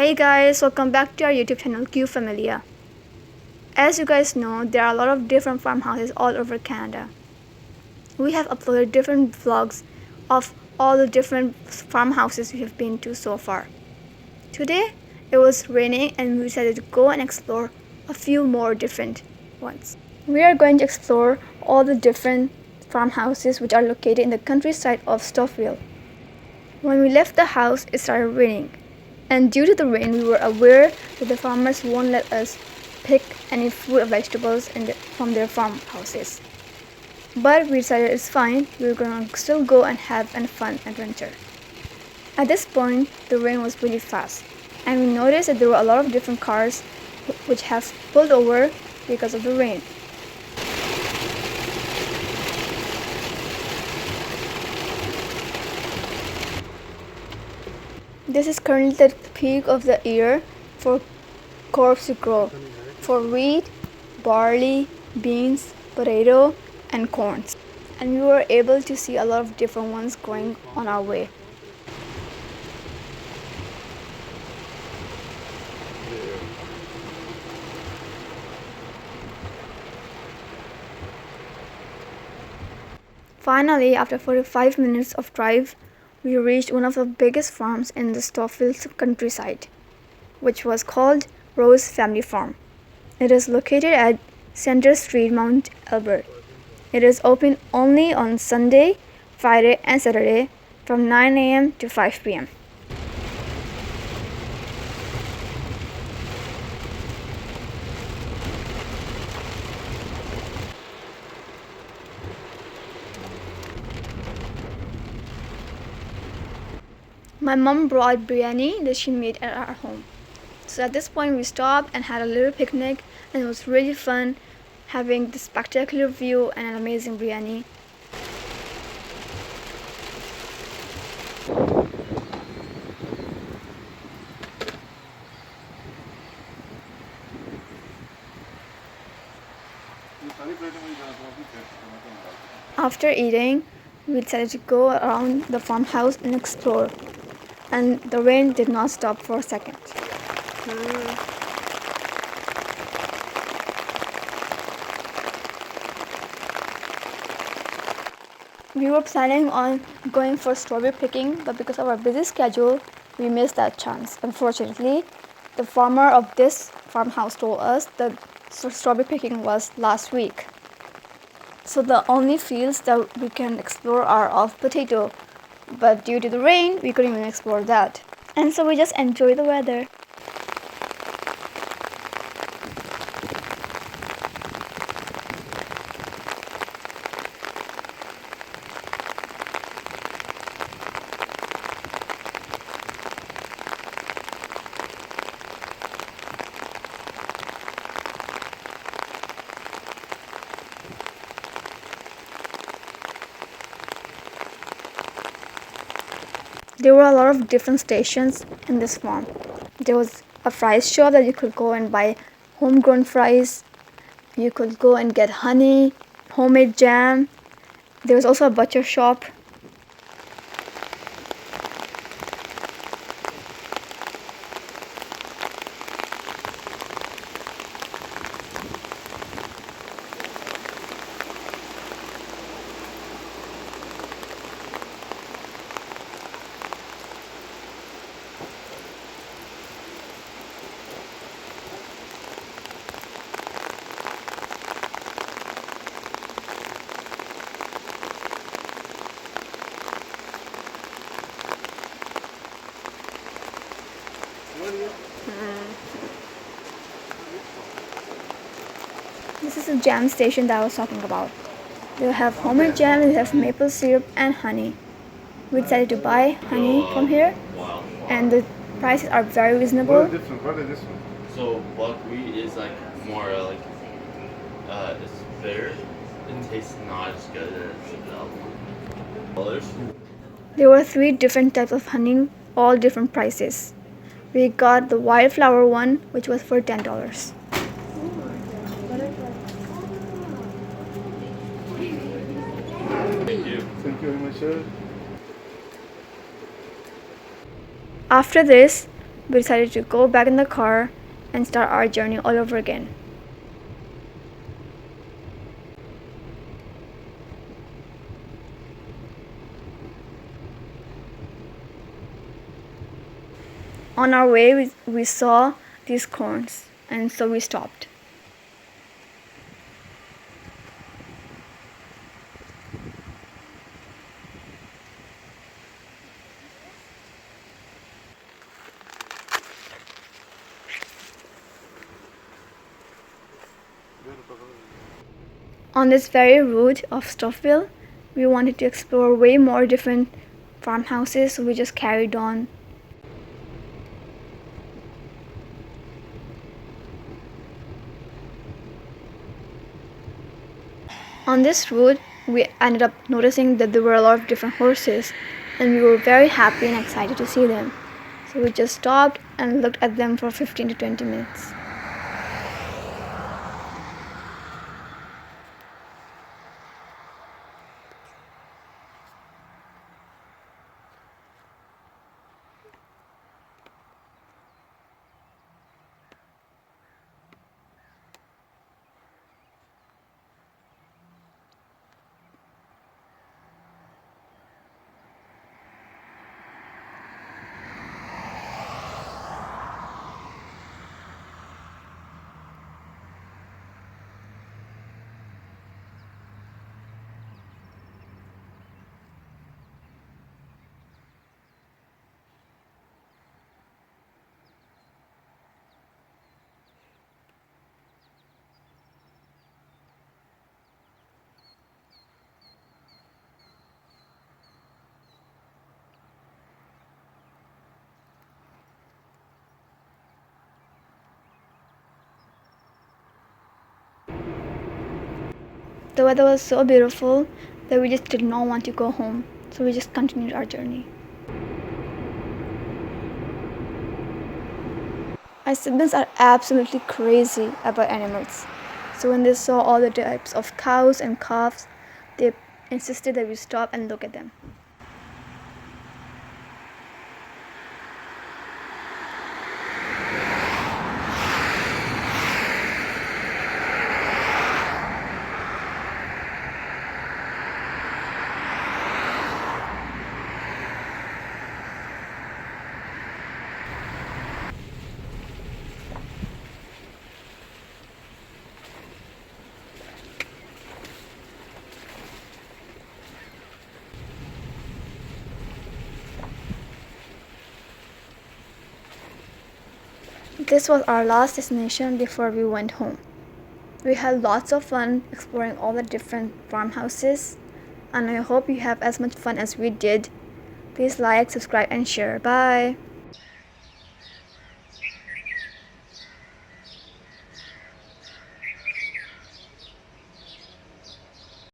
Hey guys, welcome back to our YouTube channel Familia. As you guys know, there are a lot of different farmhouses all over Canada. We have uploaded different vlogs of all the different farmhouses we have been to so far. Today, it was raining and we decided to go and explore a few more different ones. We are going to explore all the different farmhouses which are located in the countryside of Stouffville. When we left the house, it started raining. And due to the rain, we were aware that the farmers won't let us pick any fruit or vegetables from their farmhouses. But we decided it's fine, we were going to still go and have a fun adventure. At this point, the rain was really fast, and we noticed that there were a lot of different cars which have pulled over because of the rain. This is currently the peak of the year for crops to grow, for wheat, barley, beans, potato, and corn. And we were able to see a lot of different ones growing on our way. Finally, after 45 minutes of drive, we reached one of the biggest farms in the Stouffville countryside, which was called Rose Family Farm. It is located at Center Street, Mount Albert. It is open only on Sunday, Friday, and Saturday from 9 a.m. to 5 p.m. My mom brought Briyani that she made at our home. So at this point we stopped and had a little picnic, and it was really fun having this spectacular view and an amazing Briyani. After eating, we decided to go around the farmhouse and explore. And the rain did not stop for a second. We were planning on going for strawberry picking, but because of our busy schedule, we missed that chance. Unfortunately, the farmer of this farmhouse told us that strawberry picking was last week. So the only fields that we can explore are of potato. But due to the rain, we couldn't even explore that. And so we just enjoy the weather. There were a lot of different stations in this farm. There was a fries shop that you could go and buy homegrown fries. You could go and get honey, homemade jam. There was also a butcher shop. This is the jam station that I was talking about. They have homemade jam, they have maple syrup and honey. We decided to buy honey from here, and the prices are very reasonable. What is this one? So buckwheat is like more it's bitter. It tastes not as good as the other one. There were 3 different types of honey, all different prices. We got the wildflower one, which was for $10. Thank you. Thank you very much, sir. After this, we decided to go back in the car and start our journey all over again. On our way, we saw these corns, and so we stopped. On this very route of Stouffville, we wanted to explore way more different farmhouses, so we just carried on. On this route, we ended up noticing that there were a lot of different horses, and we were very happy and excited to see them. So we just stopped and looked at them for 15 to 20 minutes. The weather was so beautiful that we just did not want to go home, so we just continued our journey. My siblings are absolutely crazy about animals, so when they saw all the types of cows and calves, they insisted that we stop and look at them. This was our last destination before we went home. We had lots of fun exploring all the different farmhouses, and I hope you have as much fun as we did. Please like, subscribe, and share. Bye!